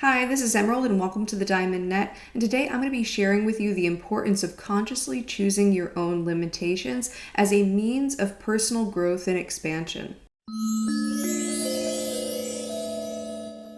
Hi, this is Emerald and welcome to the Diamond Net, and today I'm going to be sharing with you the importance of consciously choosing your own limitations as a means of personal growth and expansion.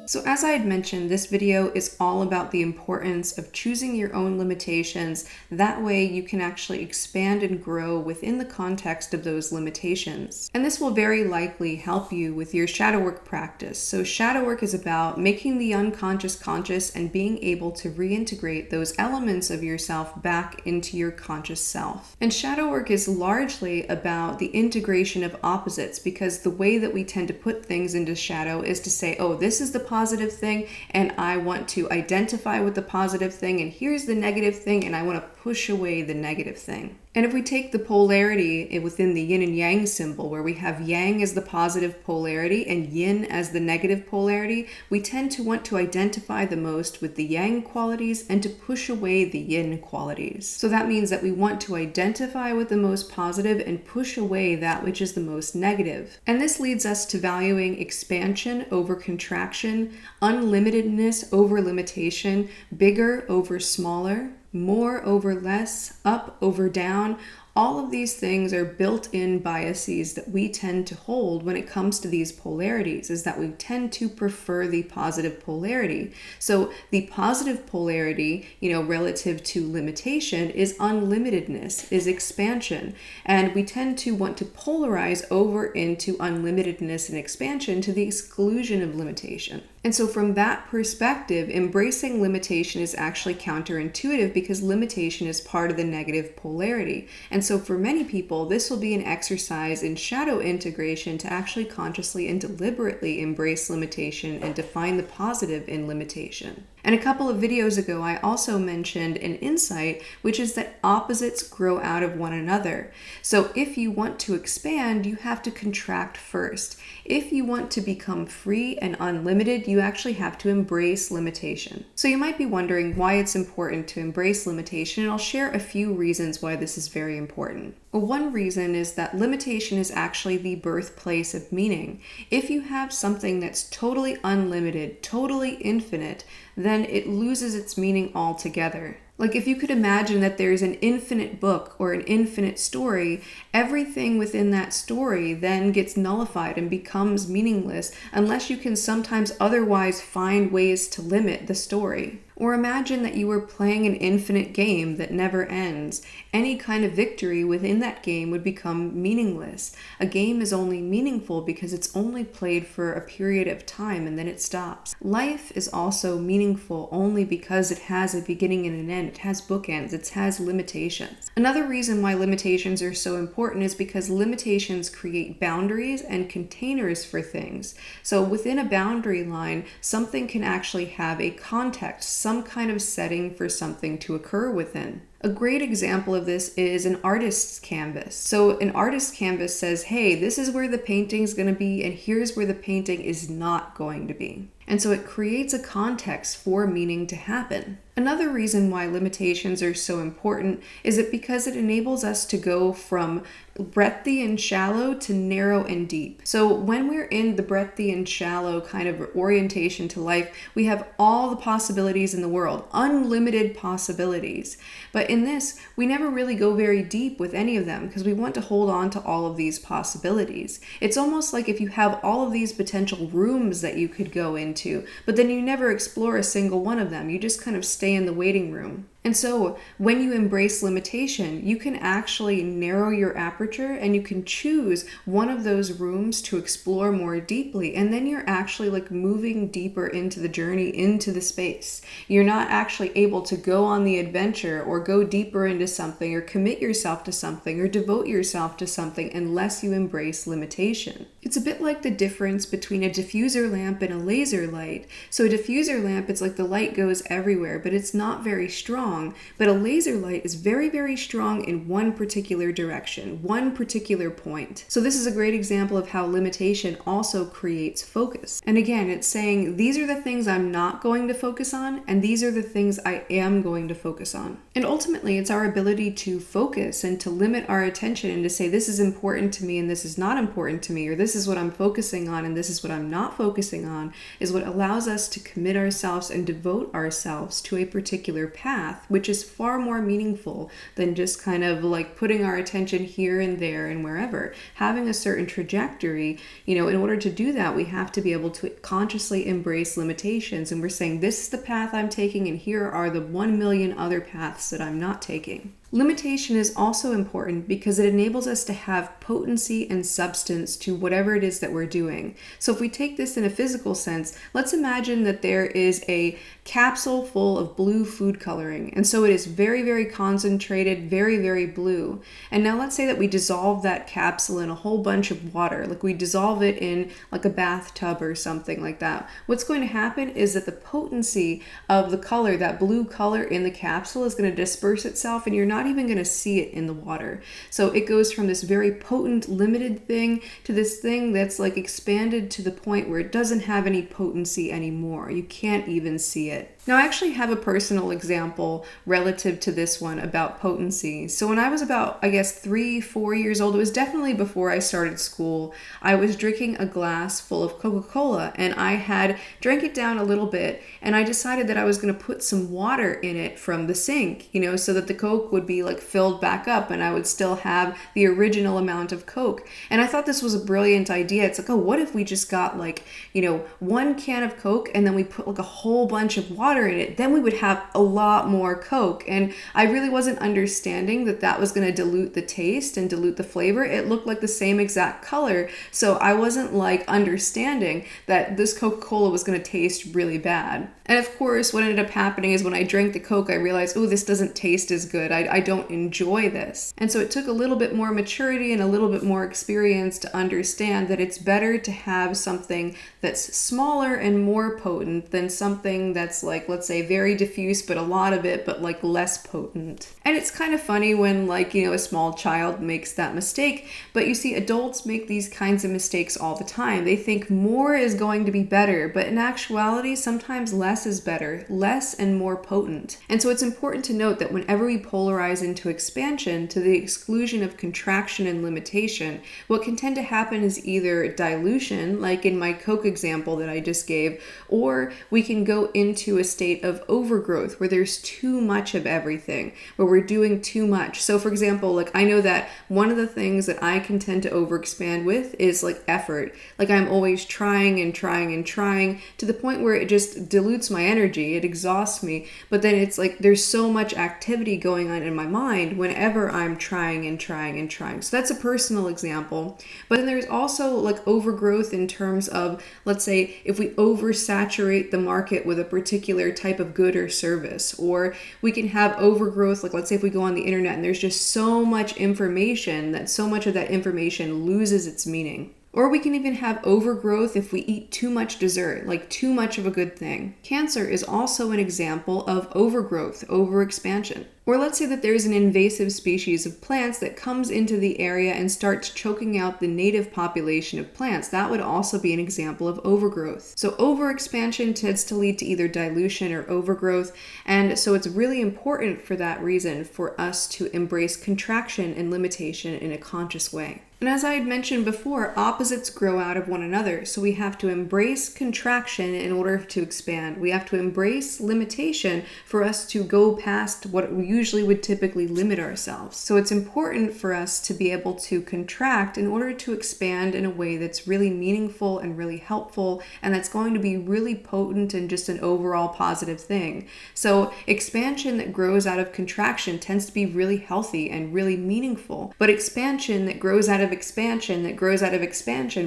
So as I had mentioned, this video is all about the importance of choosing your own limitations. That way you can actually expand and grow within the context of those limitations. And this will very likely help you with your shadow work practice. So shadow work is about making the unconscious conscious and being able to reintegrate those elements of yourself back into your conscious self. And shadow work is largely about the integration of opposites, because the way that we tend to put things into shadow is to say, oh, this is the positive thing and I want to identify with the positive thing, and here's the negative thing and I want to push away the negative thing. And if we take the polarity within the yin and yang symbol, where we have yang as the positive polarity and yin as the negative polarity, we tend to want to identify the most with the yang qualities and to push away the yin qualities. So that means that we want to identify with the most positive and push away that which is the most negative. And this leads us to valuing expansion over contraction, unlimitedness over limitation, bigger over smaller, more over less, up over down. All of these things are built-in biases that we tend to hold when it comes to these polarities, is that we tend to prefer the positive polarity. So the positive polarity, relative to limitation is unlimitedness, is expansion. And we tend to want to polarize over into unlimitedness and expansion to the exclusion of limitation. And so from that perspective, embracing limitation is actually counterintuitive, because limitation is part of the negative polarity. And so for many people, this will be an exercise in shadow integration to actually consciously and deliberately embrace limitation and define the positive in limitation. And a couple of videos ago, I also mentioned an insight, which is that opposites grow out of one another. So if you want to expand, you have to contract first. If you want to become free and unlimited, you actually have to embrace limitation. So you might be wondering why it's important to embrace limitation, and I'll share a few reasons why this is very important. One reason is that limitation is actually the birthplace of meaning. If you have something that's totally unlimited, totally infinite, then it loses its meaning altogether. Like if you could imagine that there's an infinite book or an infinite story, everything within that story then gets nullified and becomes meaningless unless you can sometimes otherwise find ways to limit the story. Or imagine that you were playing an infinite game that never ends. Any kind of victory within that game would become meaningless. A game is only meaningful because it's only played for a period of time and then it stops. Life is also meaningful only because it has a beginning and an end. It has bookends. It has limitations. Another reason why limitations are so important is because limitations create boundaries and containers for things. So within a boundary line, something can actually have a context, some kind of setting for something to occur within. A great example of this is an artist's canvas. So an artist's canvas says, hey, this is where the painting's going to be, and here's where the painting is not going to be. And so it creates a context for meaning to happen. Another reason why limitations are so important is that because it enables us to go from breadthy and shallow to narrow and deep. So when we're in the breadthy and shallow kind of orientation to life, we have all the possibilities in the world, unlimited possibilities. But in this, we never really go very deep with any of them because we want to hold on to all of these possibilities. It's almost like if you have all of these potential rooms that you could go into, but then you never explore a single one of them. You just kind of stay in the waiting room. And so when you embrace limitation, you can actually narrow your aperture and you can choose one of those rooms to explore more deeply. And then you're actually like moving deeper into the journey, into the space. You're not actually able to go on the adventure or go deeper into something or commit yourself to something or devote yourself to something unless you embrace limitation. It's a bit like the difference between a diffuser lamp and a laser light. So a diffuser lamp, it's like the light goes everywhere, but it's not very strong. But a laser light is very, very strong in one particular direction, one particular point. So this is a great example of how limitation also creates focus. And again, it's saying these are the things I'm not going to focus on, and these are the things I am going to focus on. And ultimately, it's our ability to focus and to limit our attention and to say this is important to me and this is not important to me, or this is what I'm focusing on and this is what I'm not focusing on, is what allows us to commit ourselves and devote ourselves to a particular path, which is far more meaningful than just kind of like putting our attention here and there and wherever. Having a certain trajectory, in order to do that, we have to be able to consciously embrace limitations. And we're saying, this is the path I'm taking, and here are the 1 million other paths that I'm not taking. Limitation is also important because it enables us to have potency and substance to whatever it is that we're doing. So if we take this in a physical sense, let's imagine that there is a capsule full of blue food coloring. And so it is very, very concentrated, very, very blue. And now let's say that we dissolve that capsule in a whole bunch of water, like we dissolve it in like a bathtub or something like that. What's going to happen is that the potency of the color, that blue color in the capsule, is going to disperse itself, and you're not even going to see it in the water. So it goes from this very potent, limited thing to this thing that's like expanded to the point where it doesn't have any potency anymore. You can't even see it. Now, I actually have a personal example relative to this one about potency. So when I was about, 3-4 years old, it was definitely before I started school, I was drinking a glass full of Coca-Cola, and I had drank it down a little bit, and I decided that I was going to put some water in it from the sink, so that the Coke would be like filled back up and I would still have the original amount of Coke. And I thought this was a brilliant idea. It's like, oh, what if we just got 1 can of Coke and then we put like a whole bunch of water in it? Then we would have a lot more Coke. And I really wasn't understanding that that was going to dilute the taste and dilute the flavor. It looked like the same exact color. So I wasn't understanding that this Coca-Cola was going to taste really bad. And of course, what ended up happening is when I drank the Coke, I realized, oh, this doesn't taste as good. I don't enjoy this. And so it took a little bit more maturity and a little bit more experience to understand that it's better to have something that's smaller and more potent than something that's let's say very diffuse, but a lot of it, but less potent. And it's kind of funny when a small child makes that mistake, but you see adults make these kinds of mistakes all the time. They think more is going to be better, but in actuality, sometimes less is better, less and more potent. And so it's important to note that whenever we polarize into expansion to the exclusion of contraction and limitation, what can tend to happen is either dilution, like in my Coke example that I just gave, or we can go into a state of overgrowth where there's too much of everything, where we're doing too much. So for example, I know that one of the things that I can tend to overexpand with is effort. I'm always trying and trying and trying to the point where it just dilutes my energy, it exhausts me, but then it's there's so much activity going on in my mind whenever I'm trying and trying and trying. So that's a personal example. But then there's also overgrowth in terms of, let's say, if we oversaturate the market with a particular type of good or service, or we can have overgrowth, let's say if we go on the internet and there's just so much information that so much of that information loses its meaning. Or we can even have overgrowth if we eat too much dessert, too much of a good thing. Cancer is also an example of overgrowth, overexpansion. Or let's say that there's an invasive species of plants that comes into the area and starts choking out the native population of plants. That would also be an example of overgrowth. So overexpansion tends to lead to either dilution or overgrowth. And so it's really important for that reason for us to embrace contraction and limitation in a conscious way. And as I had mentioned before, opposites grow out of one another. So we have to embrace contraction in order to expand. We have to embrace limitation for us to go past what we usually would typically limit ourselves. So it's important for us to be able to contract in order to expand in a way that's really meaningful and really helpful, and that's going to be really potent and just an overall positive thing. So expansion that grows out of contraction tends to be really healthy and really meaningful, but expansion that grows out of expansion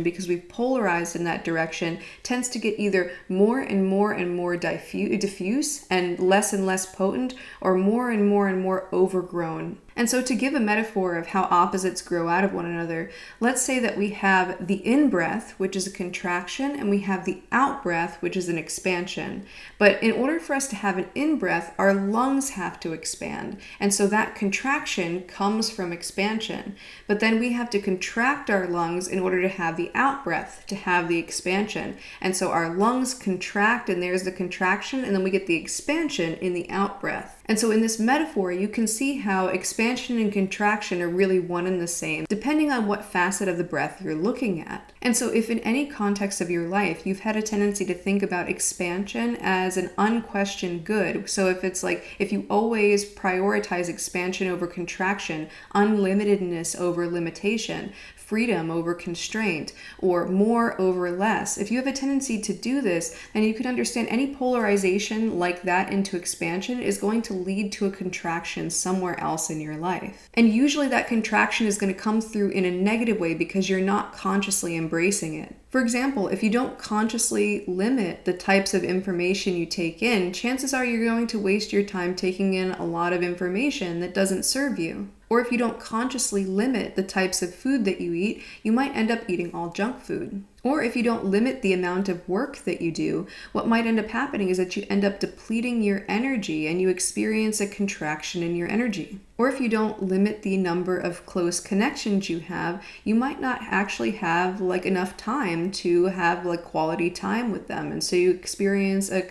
because we've polarized in that direction tends to get either more and more diffuse and less potent, or more and more overgrown. And so to give a metaphor of how opposites grow out of one another, let's say that we have the in-breath, which is a contraction, and we have the out-breath, which is an expansion. But in order for us to have an in-breath, our lungs have to expand. And so that contraction comes from expansion. But then we have to contract our lungs in order to have the out-breath, to have the expansion. And so our lungs contract, and there's the contraction, and then we get the expansion in the out-breath. And so in this metaphor, you can see how expansion expansion and contraction are really one and the same, depending on what facet of the breath you're looking at. And so if in any context of your life, you've had a tendency to think about expansion as an unquestioned good, so if you always prioritize expansion over contraction, unlimitedness over limitation, freedom over constraint, or more over less. If you have a tendency to do this, then you could understand any polarization like that into expansion is going to lead to a contraction somewhere else in your life. And usually that contraction is going to come through in a negative way because you're not consciously embracing it. For example, if you don't consciously limit the types of information you take in, chances are you're going to waste your time taking in a lot of information that doesn't serve you. Or if you don't consciously limit the types of food that you eat, you might end up eating all junk food. Or if you don't limit the amount of work that you do, what might end up happening is that you end up depleting your energy and you experience a contraction in your energy. Or if you don't limit the number of close connections you have, you might not actually have enough time to have quality time with them. And so you experience a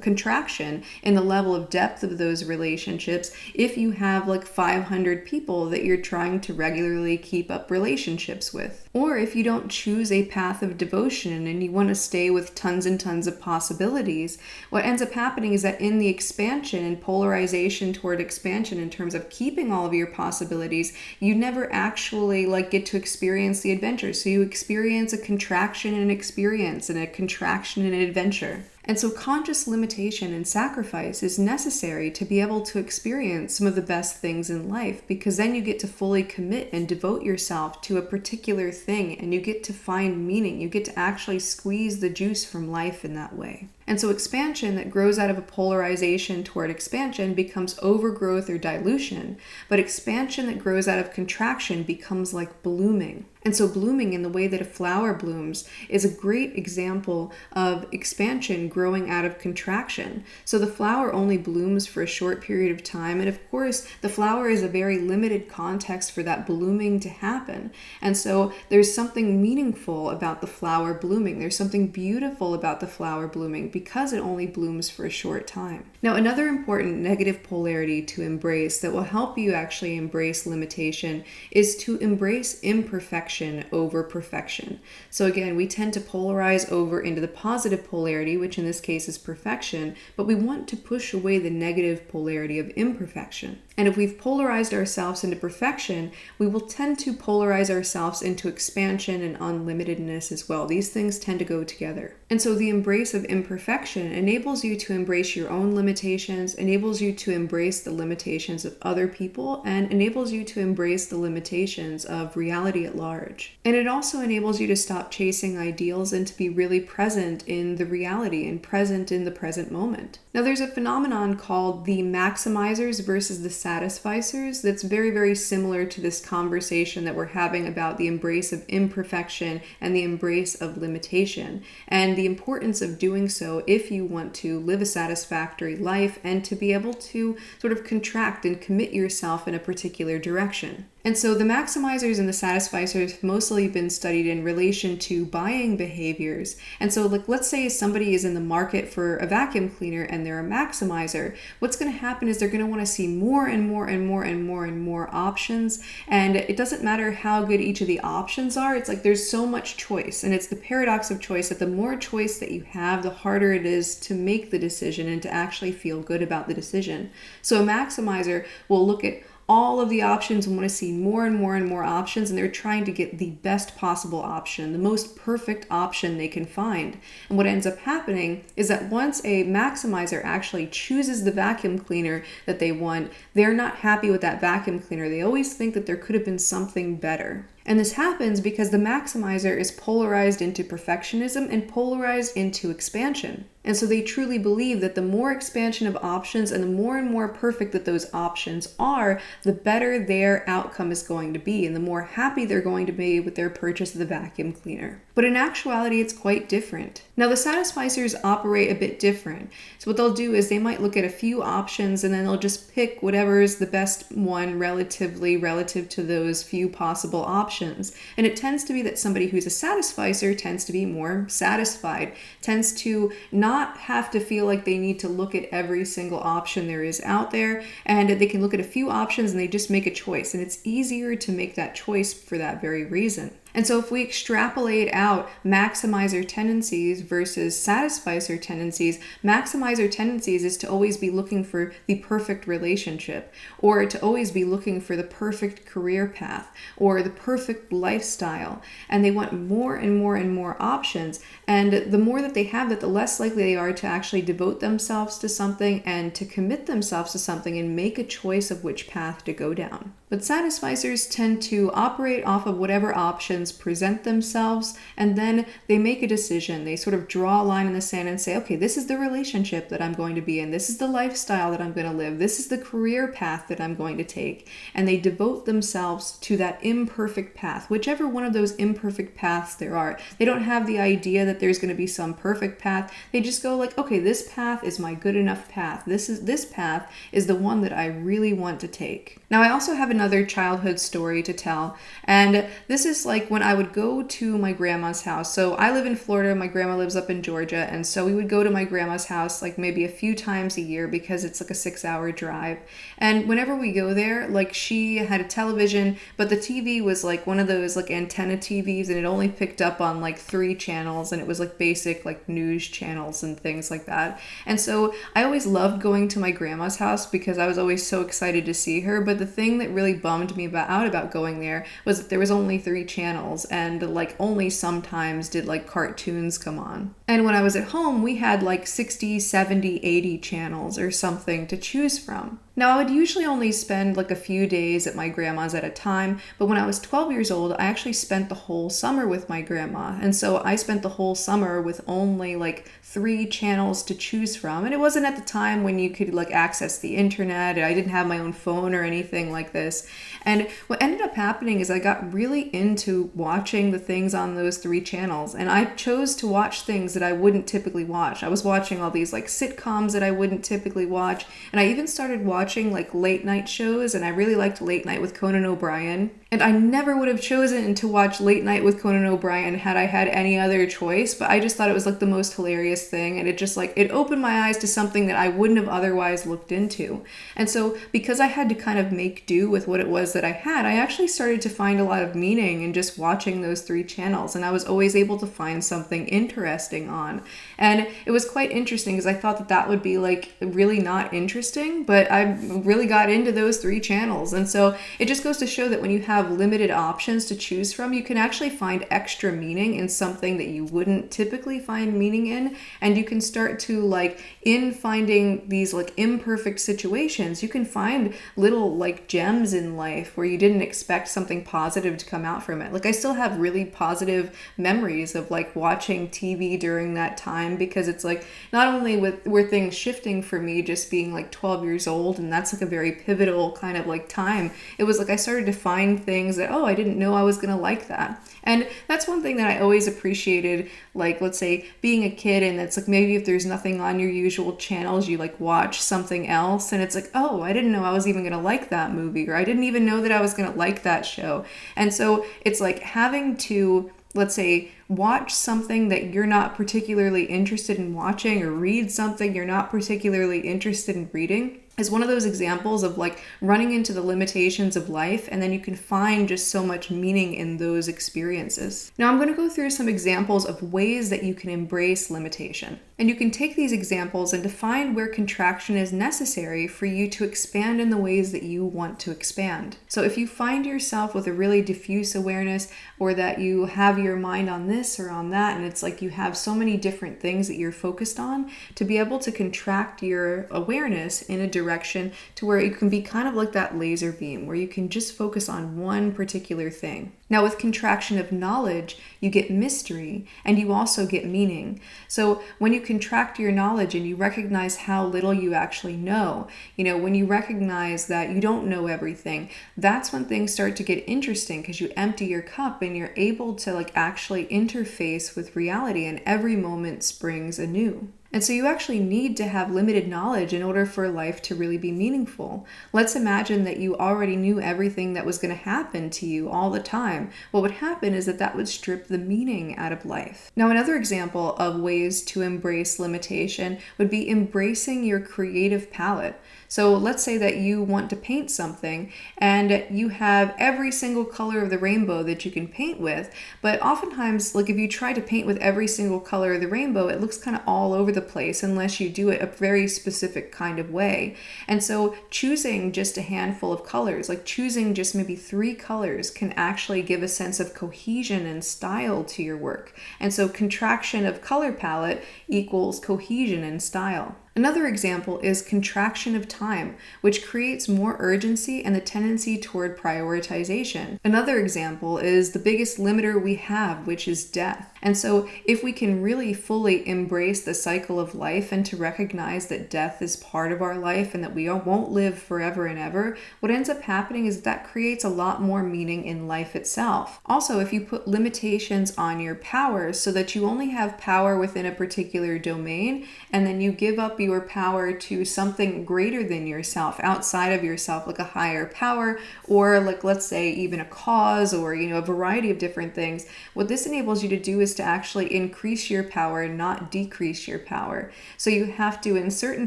contraction in the level of depth of those relationships if you have 500 people that you're trying to regularly keep up relationships with. Or if you don't choose a path of devotion and you want to stay with tons and tons of possibilities, what ends up happening is that in the expansion and polarization toward expansion in terms of keeping all of your possibilities, you never actually get to experience the adventure. So you experience a contraction in an experience and a contraction in an adventure. And so conscious limitation and sacrifice is necessary to be able to experience some of the best things in life, because then you get to fully commit and devote yourself to a particular thing and you get to find meaning. You get to actually squeeze the juice from life in that way. And so expansion that grows out of a polarization toward expansion becomes overgrowth or dilution, but expansion that grows out of contraction becomes like blooming. And so blooming in the way that a flower blooms is a great example of expansion growing out of contraction. So the flower only blooms for a short period of time. And of course, the flower is a very limited context for that blooming to happen. And so there's something meaningful about the flower blooming. There's something beautiful about the flower blooming because it only blooms for a short time. Now, another important negative polarity to embrace that will help you actually embrace limitation is to embrace imperfection over perfection. So again, we tend to polarize over into the positive polarity, which in this case is perfection, but we want to push away the negative polarity of imperfection. And if we've polarized ourselves into perfection, we will tend to polarize ourselves into expansion and unlimitedness as well. These things tend to go together. And so the embrace of imperfection enables you to embrace your own limitations, enables you to embrace the limitations of other people, and enables you to embrace the limitations of reality at large. And it also enables you to stop chasing ideals and to be really present in the reality and present in the present moment. Now, there's a phenomenon called the maximizers versus the satisficers that's very, very similar to this conversation that we're having about the embrace of imperfection and the embrace of limitation, and the importance of doing so if you want to live a satisfactory life and to be able to sort of contract and commit yourself in a particular direction. And so the maximizers and the satisficers have mostly been studied in relation to buying behaviors. And so let's say somebody is in the market for a vacuum cleaner and they're a maximizer. What's going to happen is they're going to want to see more and more and more and more and more options. And it doesn't matter how good each of the options are. It's there's so much choice. And it's the paradox of choice that the more choice that you have, the harder it is to make the decision and to actually feel good about the decision. So a maximizer will look at all of the options and want to see more and more and more options, and they're trying to get the best possible option, the most perfect option they can find. And what ends up happening is that once a maximizer actually chooses the vacuum cleaner that they want, they're not happy with that vacuum cleaner. They always think that there could have been something better. And this happens because the maximizer is polarized into perfectionism and polarized into expansion. And so they truly believe that the more expansion of options and the more perfect that those options are, the better their outcome is going to be and the more happy they're going to be with their purchase of the vacuum cleaner. But in actuality, it's quite different. Now, the satisficers operate a bit different. So what they'll do is they might look at a few options and then they'll just pick whatever is the best one relative to those few possible options. options. And it tends to be that somebody who's a satisficer tends to be more satisfied, tends to not have to feel like they need to look at every single option there is out there, and they can look at a few options and they just make a choice. And it's easier to make that choice for that very reason. And so if we extrapolate out maximizer tendencies versus satisficer tendencies, maximizer tendencies is to always be looking for the perfect relationship, or to always be looking for the perfect career path, or the perfect lifestyle. And they want more and more and more options. And the more that they have that, the less likely they are to actually devote themselves to something and to commit themselves to something and make a choice of which path to go down. But satisficers tend to operate off of whatever options present themselves, and then they make a decision. They sort of draw a line in the sand and say, okay, this is the relationship that I'm going to be in. This is the lifestyle that I'm going to live. This is the career path that I'm going to take. And they devote themselves to that imperfect path, whichever one of those imperfect paths there are. They don't have the idea that there's going to be some perfect path. They just go like, okay, this path is my good enough path. This path is the one that I really want to take. Now, I also have another childhood story to tell, and this is like when I would go to my grandma's house. So I live in Florida, my grandma lives up in Georgia, and so we would go to my grandma's house like maybe a few times a year because it's like a 6-hour drive. And whenever we go there, like she had a television, but the TV was like one of those like antenna TVs, and it only picked up on like 3 channels, and it was like basic like news channels and things like that. And so I always loved going to my grandma's house because I was always so excited to see her. But the thing that really bummed me about going there was that there was only 3 channels, and like only sometimes did like cartoons come on. And when I was at home, we had like 60, 70, 80 channels or something to choose from. Now, I would usually only spend like a few days at my grandma's at a time, but when I was 12 years old, I actually spent the whole summer with my grandma. And so I spent the whole summer with only like 3 channels to choose from. And it wasn't at the time when you could like access the internet. I didn't have my own phone or anything like this. And what ended up happening is I got really into watching the things on those 3 channels. And I chose to watch things that I wouldn't typically watch. I was watching all these like sitcoms that I wouldn't typically watch. And I even started watching like late night shows, and I really liked Late Night with Conan O'Brien. And I never would have chosen to watch Late Night with Conan O'Brien had I had any other choice, but I just thought it was like the most hilarious thing, and it just like, it opened my eyes to something that I wouldn't have otherwise looked into. And so because I had to kind of make do with what it was that I had, I actually started to find a lot of meaning in just watching those 3 channels, and I was always able to find something interesting on. And it was quite interesting because I thought that that would be like really not interesting, but I really got into those 3 channels. And so it just goes to show that when you have limited options to choose from, you can actually find extra meaning in something that you wouldn't typically find meaning in. And you can start to like, in finding these like imperfect situations, you can find little like gems in life where you didn't expect something positive to come out from it. Like I still have really positive memories of like watching TV during that time, because it's like not only were things shifting for me just being like 12 years old, and that's like a very pivotal kind of like time, it was like I started to find things that, oh, I didn't know I was gonna like that. And that's one thing that I always appreciated, like let's say being a kid, and it's like maybe if there's nothing on your usual channels, you like watch something else, and it's like, oh, I didn't know I was even gonna like that movie, or I didn't even know that I was gonna like that show. And so it's like having to, let's say, watch something that you're not particularly interested in watching, or read something you're not particularly interested in reading, is one of those examples of like running into the limitations of life, and then you can find just so much meaning in those experiences. Now I'm going to go through some examples of ways that you can embrace limitation. And you can take these examples and define where contraction is necessary for you to expand in the ways that you want to expand. So if you find yourself with a really diffuse awareness, or that you have your mind on this or on that, and it's like you have so many different things that you're focused on, to be able to contract your awareness in a direction to where it can be kind of like that laser beam, where you can just focus on one particular thing. Now with contraction of knowledge, you get mystery, and you also get meaning. So when you contract your knowledge and you recognize how little you actually know, when you recognize that you don't know everything, that's when things start to get interesting, because you empty your cup and you're able to like actually interface with reality, and every moment springs anew. And so you actually need to have limited knowledge in order for life to really be meaningful. Let's imagine that you already knew everything that was going to happen to you all the time. What would happen is that would strip the meaning out of life. Now, another example of ways to embrace limitation would be embracing your creative palette. So let's say that you want to paint something and you have every single color of the rainbow that you can paint with, but oftentimes, like if you try to paint with every single color of the rainbow, it looks kind of all over the place unless you do it a very specific kind of way. And so choosing just a handful of colors, like choosing just maybe 3 colors, can actually give a sense of cohesion and style to your work. And so contraction of color palette equals cohesion and style. Another example is contraction of time, which creates more urgency and the tendency toward prioritization. Another example is the biggest limiter we have, which is death. And so if we can really fully embrace the cycle of life and to recognize that death is part of our life and that we won't live forever and ever, what ends up happening is that creates a lot more meaning in life itself. Also, if you put limitations on your power so that you only have power within a particular domain, and then you give up your power to something greater than yourself, outside of yourself, like a higher power, or like, let's say, even a cause, or a variety of different things, what this enables you to do is to actually increase your power, not decrease your power. So you have to, in certain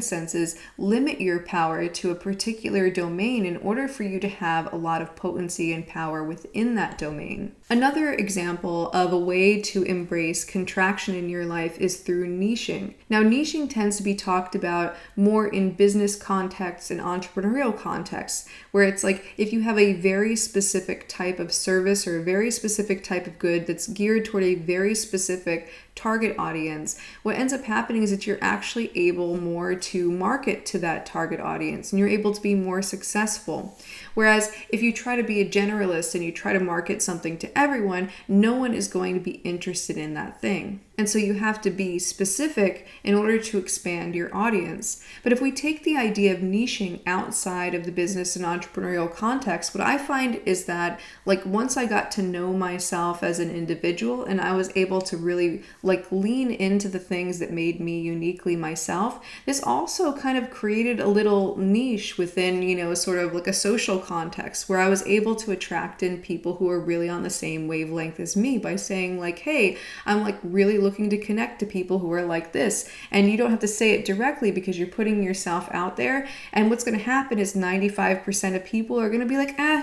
senses, limit your power to a particular domain in order for you to have a lot of potency and power within that domain. Another example of a way to embrace contraction in your life is through niching. Now, niching tends to be talked about more in business contexts and entrepreneurial contexts, where it's like if you have a very specific type of service or a very specific type of good that's geared toward a very specific target audience, what ends up happening is that you're actually able more to market to that target audience and you're able to be more successful. Whereas if you try to be a generalist and you try to market something to everyone, no one is going to be interested in that thing. And so you have to be specific in order to expand your audience. But if we take the idea of niching outside of the business and entrepreneurial context, what I find is that once I got to know myself as an individual and I was able to really lean into the things that made me uniquely myself, this also kind of created a little niche within, sort of like a social context where I was able to attract in people who are really on the same wavelength as me by saying hey, I'm really looking to connect to people who are like this. And you don't have to say it directly because you're putting yourself out there. And what's going to happen is 95% of people are going to be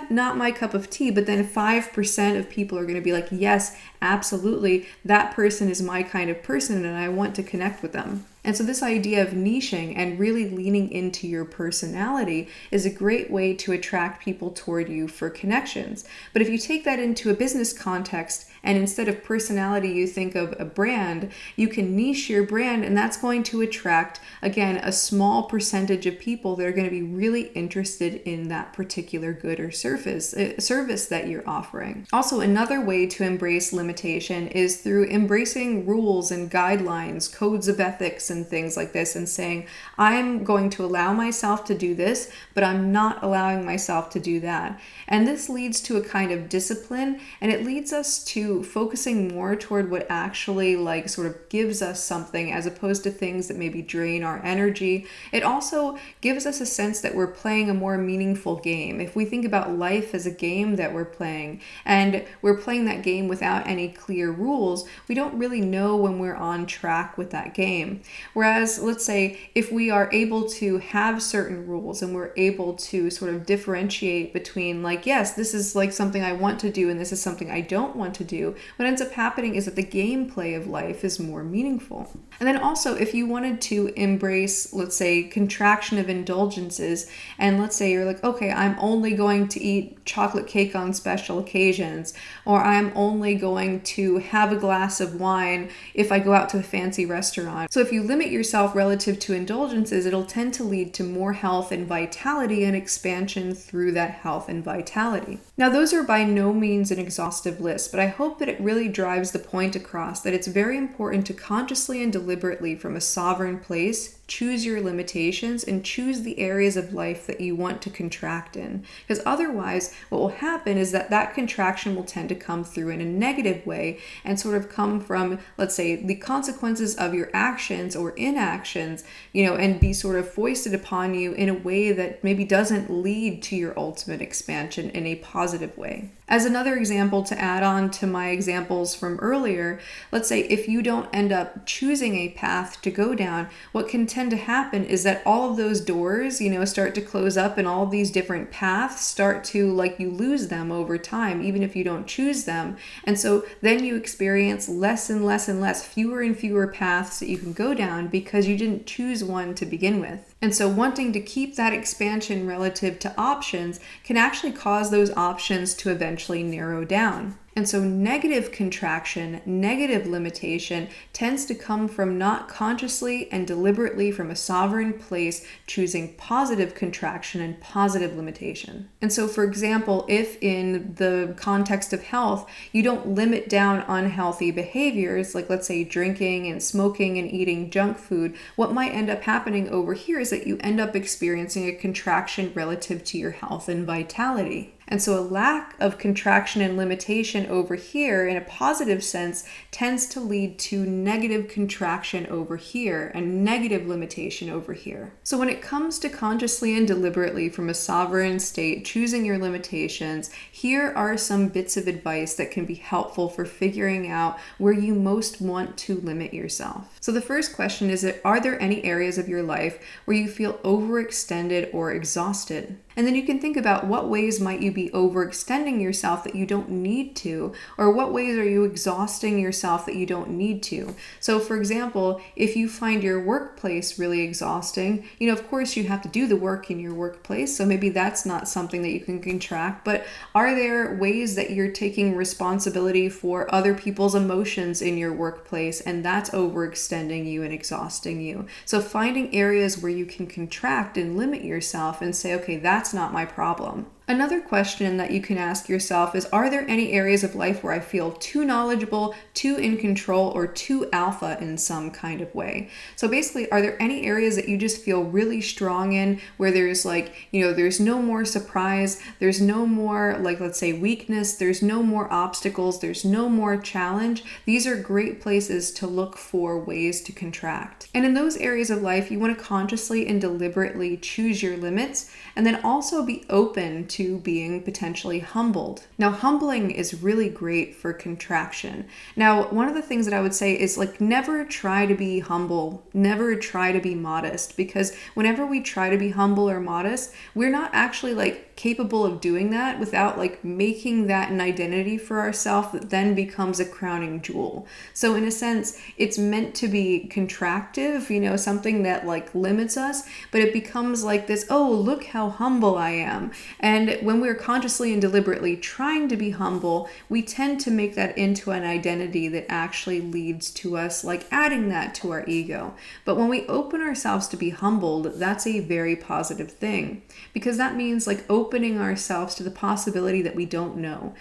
not my cup of tea. But then 5% of people are going to be yes, absolutely, that person is my kind of person and I want to connect with them. And so this idea of niching and really leaning into your personality is a great way to attract people toward you for connections. But if you take that into a business context and instead of personality, you think of a brand, you can niche your brand and that's going to attract, again, a small percentage of people that are going to be really interested in that particular good or service that you're offering. Also, another way to embrace limitation is through embracing rules and guidelines, codes of ethics and things like this, and saying, I'm going to allow myself to do this, but I'm not allowing myself to do that. And this leads to a kind of discipline, and it leads us to focusing more toward what actually sort of gives us something as opposed to things that maybe drain our energy. It also gives us a sense that we're playing a more meaningful game. If we think about life as a game that we're playing, and we're playing that game without any clear rules, we don't really know when we're on track with that game. Whereas, let's say, if we are able to have certain rules and we're able to sort of differentiate between yes, this is something I want to do and this is something I don't want to do, what ends up happening is that the gameplay of life is more meaningful. And then also, if you wanted to embrace, let's say, contraction of indulgences, and let's say you're okay, I'm only going to eat chocolate cake on special occasions, or I'm only going to have a glass of wine if I go out to a fancy restaurant. So if you limit yourself relative to indulgences, it'll tend to lead to more health and vitality and expansion through that health and vitality. Now, those are by no means an exhaustive list, but I hope that it really drives the point across that it's very important to consciously and deliberately, from a sovereign place, choose your limitations and choose the areas of life that you want to contract in. Because otherwise, what will happen is that contraction will tend to come through in a negative way and sort of come from, let's say, the consequences of your actions or inactions, and be sort of foisted upon you in a way that maybe doesn't lead to your ultimate expansion in a positive way. As another example to add on to my examples from earlier, let's say if you don't end up choosing a path to go down, what can tend to happen is that all of those doors, start to close up, and all of these different paths start to, you lose them over time, even if you don't choose them. And so then you experience less and less and less, fewer and fewer paths that you can go down because you didn't choose one to begin with. And so wanting to keep that expansion relative to options can actually cause those options to eventually narrow down. And so negative contraction, negative limitation tends to come from not consciously and deliberately from a sovereign place choosing positive contraction and positive limitation. And so, for example, if in the context of health, you don't limit down unhealthy behaviors, like let's say drinking and smoking and eating junk food, what might end up happening over here is that you end up experiencing a contraction relative to your health and vitality. And so a lack of contraction and limitation over here in a positive sense tends to lead to negative contraction over here and negative limitation over here. So when it comes to consciously and deliberately from a sovereign state choosing your limitations, here are some bits of advice that can be helpful for figuring out where you most want to limit yourself. So the first question is, are there any areas of your life where you feel overextended or exhausted? And then you can think about what ways might you be overextending yourself that you don't need to, or what ways are you exhausting yourself that you don't need to. So for example, if you find your workplace really exhausting, of course you have to do the work in your workplace, so maybe that's not something that you can contract, but are there ways that you're taking responsibility for other people's emotions in your workplace and that's overextending you and exhausting you? So finding areas where you can contract and limit yourself and say, okay, that's not my problem. Another question that you can ask yourself is, are there any areas of life where I feel too knowledgeable, too in control, or too alpha in some kind of way? So basically, are there any areas that you just feel really strong in where there's there's no more surprise, there's no more let's say weakness, there's no more obstacles, there's no more challenge? These are great places to look for ways to contract. And in those areas of life, you want to consciously and deliberately choose your limits and then also be open to being potentially humbled. Now, humbling is really great for contraction. Now, one of the things that I would say is never try to be humble, never try to be modest, because whenever we try to be humble or modest, we're not actually capable of doing that without making that an identity for ourselves that then becomes a crowning jewel. So in a sense, it's meant to be contractive, something that limits us, but it becomes this, oh, look how humble I am. And when we're consciously and deliberately trying to be humble, we tend to make that into an identity that actually leads to us adding that to our ego. But when we open ourselves to be humbled, that's a very positive thing, because that means opening ourselves to the possibility that we don't know,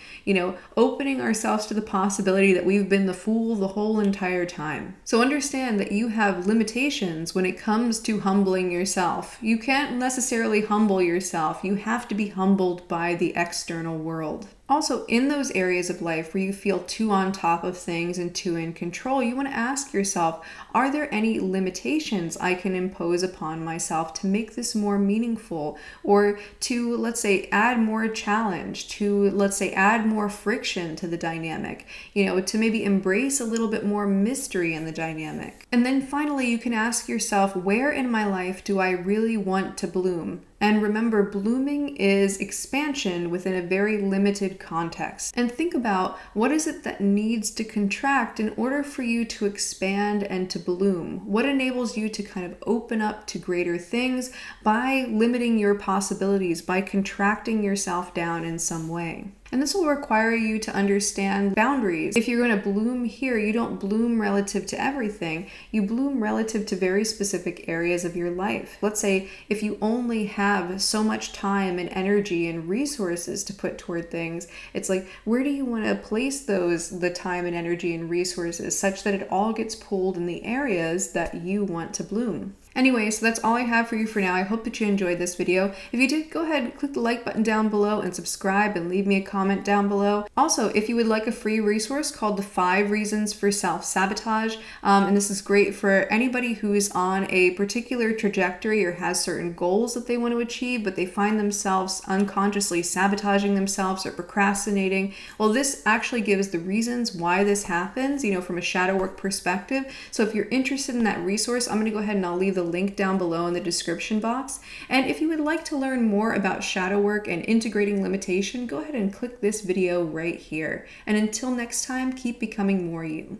opening ourselves to the possibility that we've been the fool the whole entire time. So understand that you have limitations when it comes to humbling yourself. You can't necessarily humble yourself. You have to be humbled by the external world. Also, in those areas of life where you feel too on top of things and too in control, you want to ask yourself, are there any limitations I can impose upon myself to make this more meaningful, or to, let's say, add more challenge, to, let's say, add more friction to the dynamic, to maybe embrace a little bit more mystery in the dynamic. And then finally, you can ask yourself, where in my life do I really want to bloom? And remember, blooming is expansion within a very limited context. And think about, what is it that needs to contract in order for you to expand and to bloom? What enables you to kind of open up to greater things by limiting your possibilities, by contracting yourself down in some way? And this will require you to understand boundaries. If you're going to bloom here, you don't bloom relative to everything. You bloom relative to very specific areas of your life. Let's say if you only have so much time and energy and resources to put toward things, it's like, where do you want to place the time and energy and resources such that it all gets pulled in the areas that you want to bloom? Anyway, so that's all I have for you for now. I hope that you enjoyed this video. If you did, go ahead and click the like button down below and subscribe and leave me a comment down below. Also, if you would like a free resource called The 5 Reasons for Self-Sabotage, and this is great for anybody who is on a particular trajectory or has certain goals that they want to achieve, but they find themselves unconsciously sabotaging themselves or procrastinating. Well, this actually gives the reasons why this happens, from a shadow work perspective. So if you're interested in that resource, I'm going to go ahead and I'll leave the link down below in the description box. And if you would like to learn more about shadow work and integrating limitation, go ahead and click this video right here. And until next time, keep becoming more you.